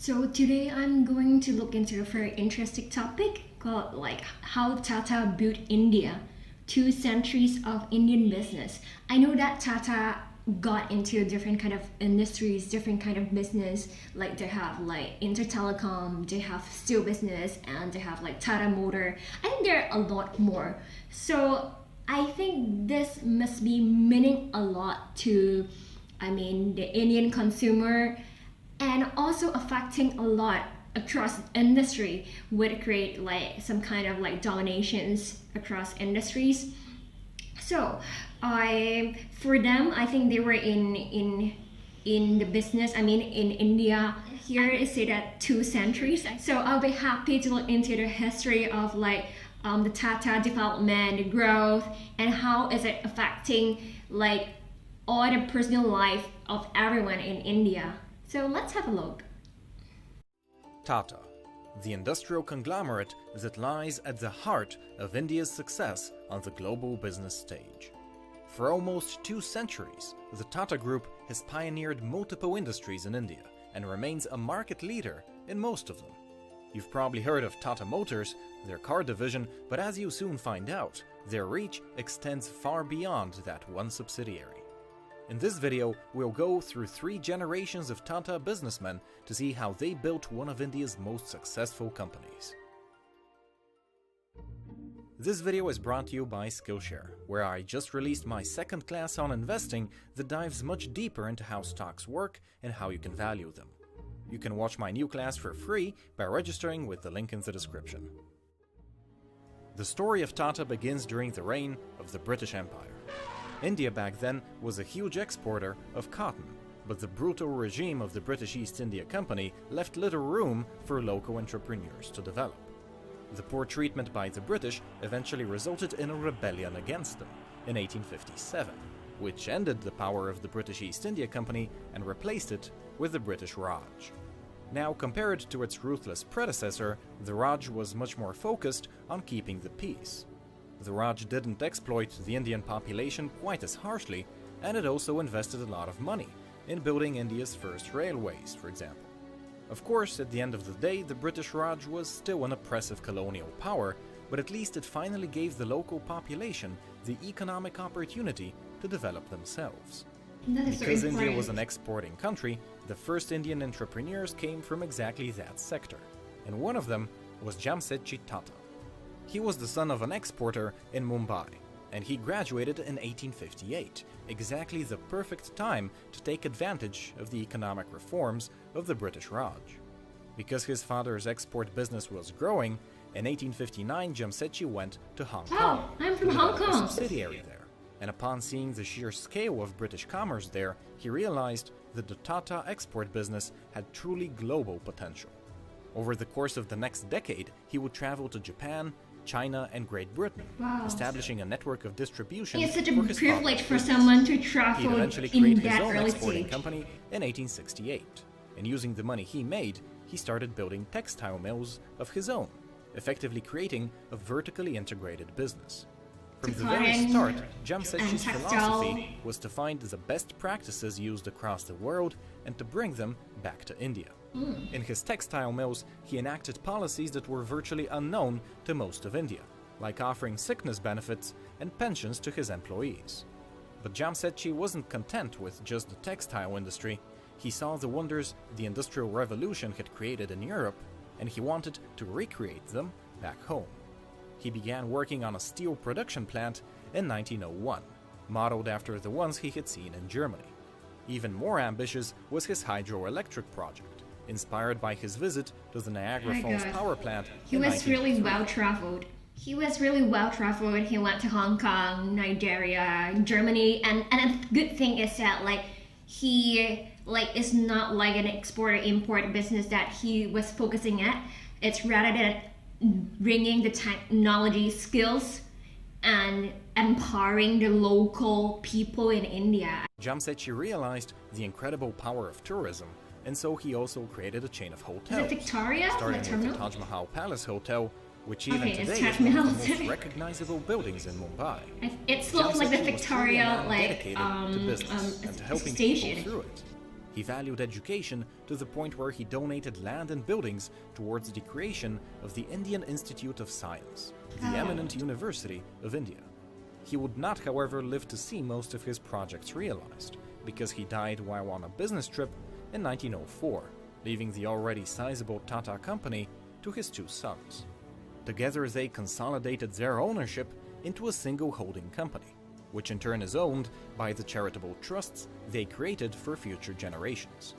So today I'm going to look into a very interesting topic called like how Tata built India, 2 centuries of Indian business. I know that Tata got into different kind of industries, different kind of business. Like they have like intertelecom, they have steel business, and they have like Tata Motor. I think there are a lot more. So I think this must be meaning a lot to, the Indian consumer and also affecting a lot across industry would create like some kind of like dominations across industries. So I for them I think they were in the business, in India. Here it say that 2 centuries, so I'll be happy to look into the history of like the Tata development, the growth, and how is it affecting like all the personal life of everyone in India. So let's have a look. Tata, the industrial conglomerate that lies at the heart of India's success on the global business stage. For almost 2 centuries, the Tata Group has pioneered multiple industries in India and remains a market leader in most of them. You've probably heard of Tata Motors, their car division, but as you soon find out, their reach extends far beyond that one subsidiary. In this video, we'll go through 3 generations of Tata businessmen to see how they built one of India's most successful companies. This video is brought to you by Skillshare, where I just released my second class on investing that dives much deeper into how stocks work and how you can value them. You can watch my new class for free by registering with the link in the description. The story of Tata begins during the reign of the British Empire. India back then was a huge exporter of cotton, but the brutal regime of the British East India Company left little room for local entrepreneurs to develop. The poor treatment by the British eventually resulted in a rebellion against them in 1857, which ended the power of the British East India Company and replaced it with the British Raj. Now, compared to its ruthless predecessor, the Raj was much more focused on keeping the peace. The Raj didn't exploit the Indian population quite as harshly, and it also invested a lot of money in building India's first railways, for example. Of course, at the end of the day, the British Raj was still an oppressive colonial power, but at least it finally gave the local population the economic opportunity to develop themselves. Because India was an exporting country, the first Indian entrepreneurs came from exactly that sector, and one of them was Jamsetji Tata. He was the son of an exporter in Mumbai, and he graduated in 1858, exactly the perfect time to take advantage of the economic reforms of the British Raj. Because his father's export business was growing, in 1859 Jamsetji went to Hong Kong. Oh, I'm from Hong Kong. A subsidiary there, and upon seeing the sheer scale of British commerce there, he realized that the Tata export business had truly global potential. Over the course of the next decade, he would travel to Japan, China, and Great Britain, establishing a network of distribution. It's such a privilege for someone to travel He'd eventually in create his that own early exporting stage. company in 1868, and using the money he made, he started building textile mills of his own, effectively creating a vertically integrated business. From the very start, Jamsetji's philosophy was to find the best practices used across the world and to bring them back to India. In his textile mills, he enacted policies that were virtually unknown to most of India, like offering sickness benefits and pensions to his employees. But Jamsetji wasn't content with just the textile industry. He saw the wonders the Industrial Revolution had created in Europe, and he wanted to recreate them back home. He began working on a steel production plant in 1901, modeled after the ones he had seen in Germany. Even more ambitious was his hydroelectric project, inspired by his visit to the Niagara Falls power plant He in was really 1903. well traveled. He went to Hong Kong, Nigeria, Germany, and a good thing is that like he like is not like an exporter import business that he was focusing at. It's rather than bringing the technology skills and empowering the local people in India. Jamsetji realized the incredible power of tourism, and so he also created a chain of hotels, Is it Victoria? starting The with the terminal? Taj Mahal Palace Hotel, which even Okay, it's today Taj is one of Mahal. the most recognizable buildings in Mumbai. It looks like the Jamsetji was truly a Victoria man dedicated to business and to helping station. people through it. He valued education to the point where he donated land and buildings towards the creation of the Indian Institute of Science, the eminent university of India. He would not, however, live to see most of his projects realized, because he died while on a business trip in 1904, leaving the already sizable Tata company to his two sons. Together they consolidated their ownership into a single holding company, which in turn is owned by the charitable trusts they created for future generations.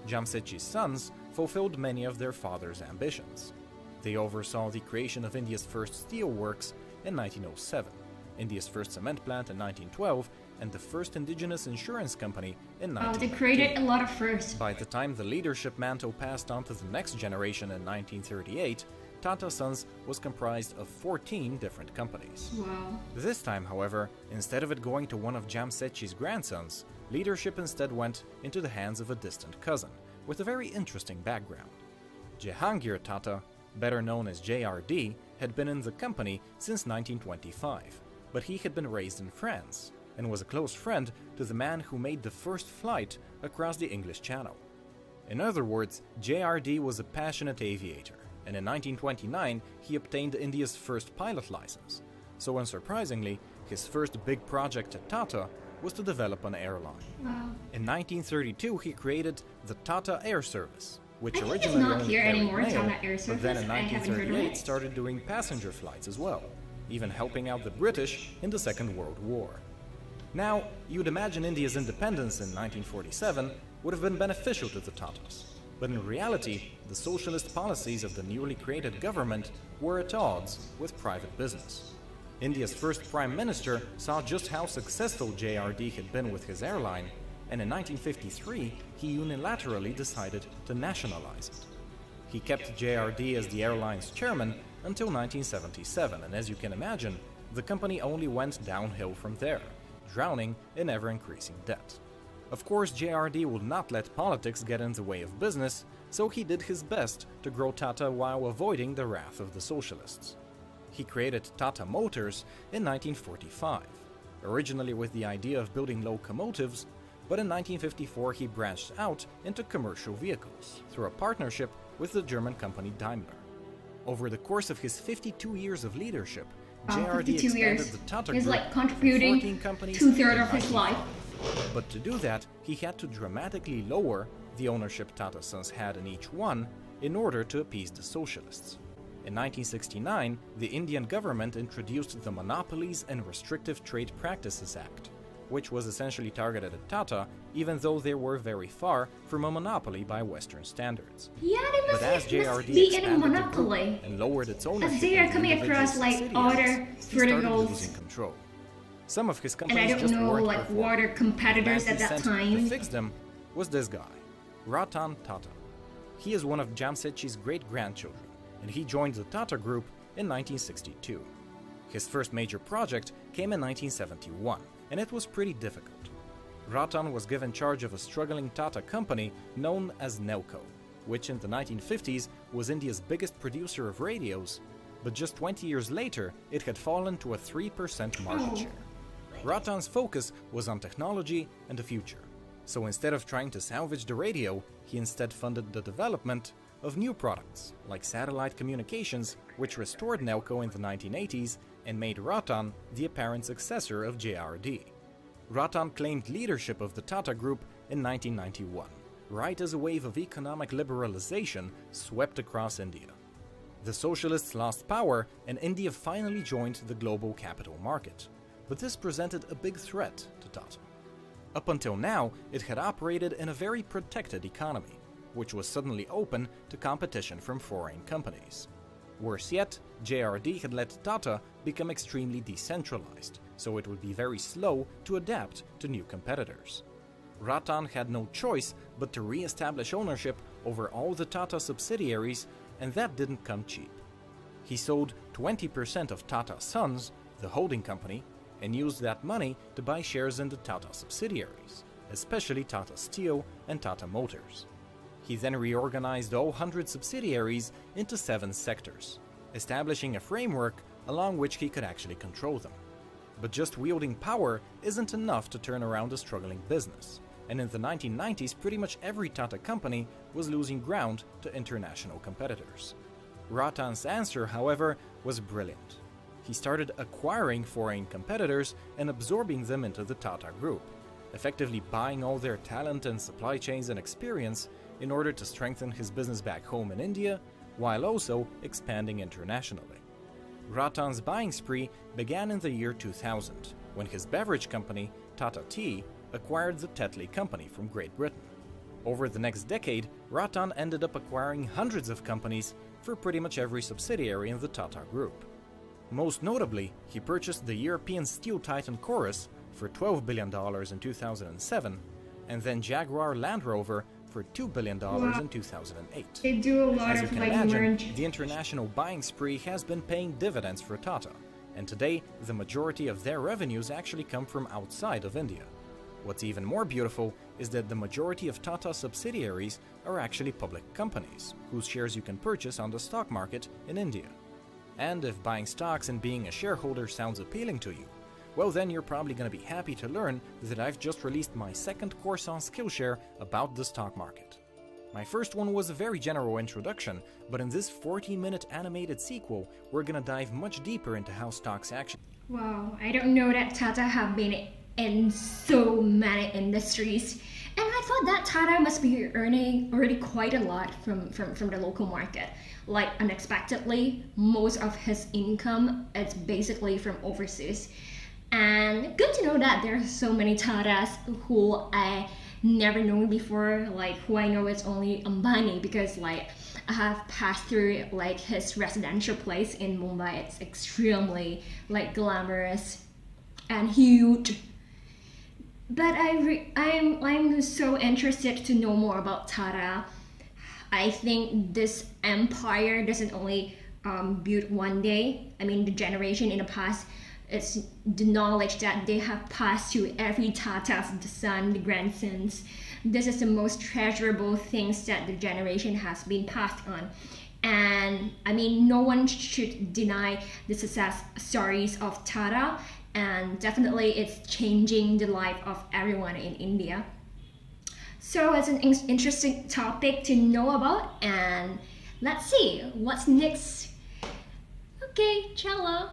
Jamsetji's sons fulfilled many of their father's ambitions. They oversaw the creation of India's first steel works in 1907, India's first cement plant in 1912, and the first indigenous insurance company in 1919. They created a lot of firsts. By the time the leadership mantle passed on to the next generation in 1938, Tata Sons was comprised of 14 different companies. Wow. This time, however, instead of it going to one of Jamsetji's grandsons, leadership instead went into the hands of a distant cousin, with a very interesting background. Jehangir Tata, better known as JRD, had been in the company since 1925, but he had been raised in France, and was a close friend to the man who made the first flight across the English Channel. In other words, JRD was a passionate aviator, and in 1929 he obtained India's first pilot license. So unsurprisingly, his first big project at Tata was to develop an airline. Wow. In 1932 he created the Tata Air Service, which I think it's originally not only here carried anymore, mail, Tata Air but then in Service. I haven't heard of 1938 it. started doing passenger flights as well, even helping out the British in the Second World War. Now, you'd imagine India's independence in 1947 would have been beneficial to the Tatas, but in reality, the socialist policies of the newly created government were at odds with private business. India's first Prime Minister saw just how successful JRD had been with his airline, and in 1953 he unilaterally decided to nationalize it. He kept JRD as the airline's chairman until 1977, and as you can imagine, the company only went downhill from there, drowning in ever-increasing debt. Of course, JRD would not let politics get in the way of business, so he did his best to grow Tata while avoiding the wrath of the socialists. He created Tata Motors in 1945, originally with the idea of building locomotives, but in 1954 he branched out into commercial vehicles through a partnership with the German company Daimler. Over the course of his 52 years of leadership, JRD 52 expanded years. the Tata He's Group like from contributing 14 companies two-thirds to of his 19. life. But to do that, he had to dramatically lower the ownership Tata Sons had in each one in order to appease the socialists. In 1969, the Indian government introduced the Monopolies and Restrictive Trade Practices Act, which was essentially targeted at Tata, even though they were very far from a monopoly by Western standards. Yeah, they But as must JRD be in a expanded the group monopoly. and lowered its ownership, As they are in the coming individual across like subsidiaries, other he started verticals. losing control. Some of his And companies I don't just know weren't like performing. what are competitors The man at he that sent time. to fix them was this guy, Ratan Tata. He is one of Jamsetji's great-grandchildren, and he joined the Tata Group in 1962. His first major project came in 1971, and it was pretty difficult. Ratan was given charge of a struggling Tata company known as Nelco, which in the 1950s was India's biggest producer of radios, but just 20 years later it had fallen to a 3% market share. Ratan's focus was on technology and the future, so instead of trying to salvage the radio, he instead funded the development of new products, like satellite communications, which restored Nelco in the 1980s and made Ratan the apparent successor of JRD. Ratan claimed leadership of the Tata Group in 1991, right as a wave of economic liberalization swept across India. The socialists lost power and India finally joined the global capital market, but this presented a big threat to Tata. Up until now, it had operated in a very protected economy, which was suddenly open to competition from foreign companies. Worse yet, JRD had let Tata become extremely decentralized, so it would be very slow to adapt to new competitors. Ratan had no choice but to re-establish ownership over all the Tata subsidiaries, and that didn't come cheap. He sold 20% of Tata Sons, the holding company, and used that money to buy shares in the Tata subsidiaries, especially Tata Steel and Tata Motors. He then reorganized all 100 subsidiaries into 7 sectors, establishing a framework along which he could actually control them. But just wielding power isn't enough to turn around a struggling business. and in the 1990s pretty much every Tata company was losing ground to international competitors. Ratan's answer, however, was brilliant. He started acquiring foreign competitors and absorbing them into the Tata Group, effectively buying all their talent and supply chains and experience in order to strengthen his business back home in India, while also expanding internationally. Ratan's buying spree began in the year 2000, when his beverage company, Tata Tea, acquired the Tetley Company from Great Britain. Over the next decade, Ratan ended up acquiring hundreds of companies for pretty much every subsidiary in the Tata Group. Most notably, he purchased the European steel titan Chorus for $12 billion in 2007, and then Jaguar Land Rover for $2 billion in 2008. They do a lot As you of can like imagine, merge. the international buying spree has been paying dividends for Tata, and today the majority of their revenues actually come from outside of India. What's even more beautiful is that the majority of Tata subsidiaries are actually public companies, whose shares you can purchase on the stock market in India. And if buying stocks and being a shareholder sounds appealing to you, well then you're probably going to be happy to learn that I've just released my second course on Skillshare about the stock market. My first one was a very general introduction, but in this 40-minute animated sequel, we're going to dive much deeper into how stocks actually... Wow, I don't know that Tata have been in so many industries. And I thought that Tata must be earning already quite a lot from the local market. Like unexpectedly, most of his income is basically from overseas. And good to know that there are so many Tatas who I never known before, like who I know is only Ambani, because like I have passed through like his residential place in Mumbai. It's extremely like glamorous and huge. But I'm so interested to know more about Tata. I think this empire doesn't only build one day. I mean, the generation in the past, it's the knowledge that they have passed to every Tata's, the son, the grandsons. This is the most treasurable things that the generation has been passed on. And I mean, no one should deny the success stories of Tata, and definitely it's changing the life of everyone in India. So it's an interesting topic to know about, and let's see what's next. Okay, ciao.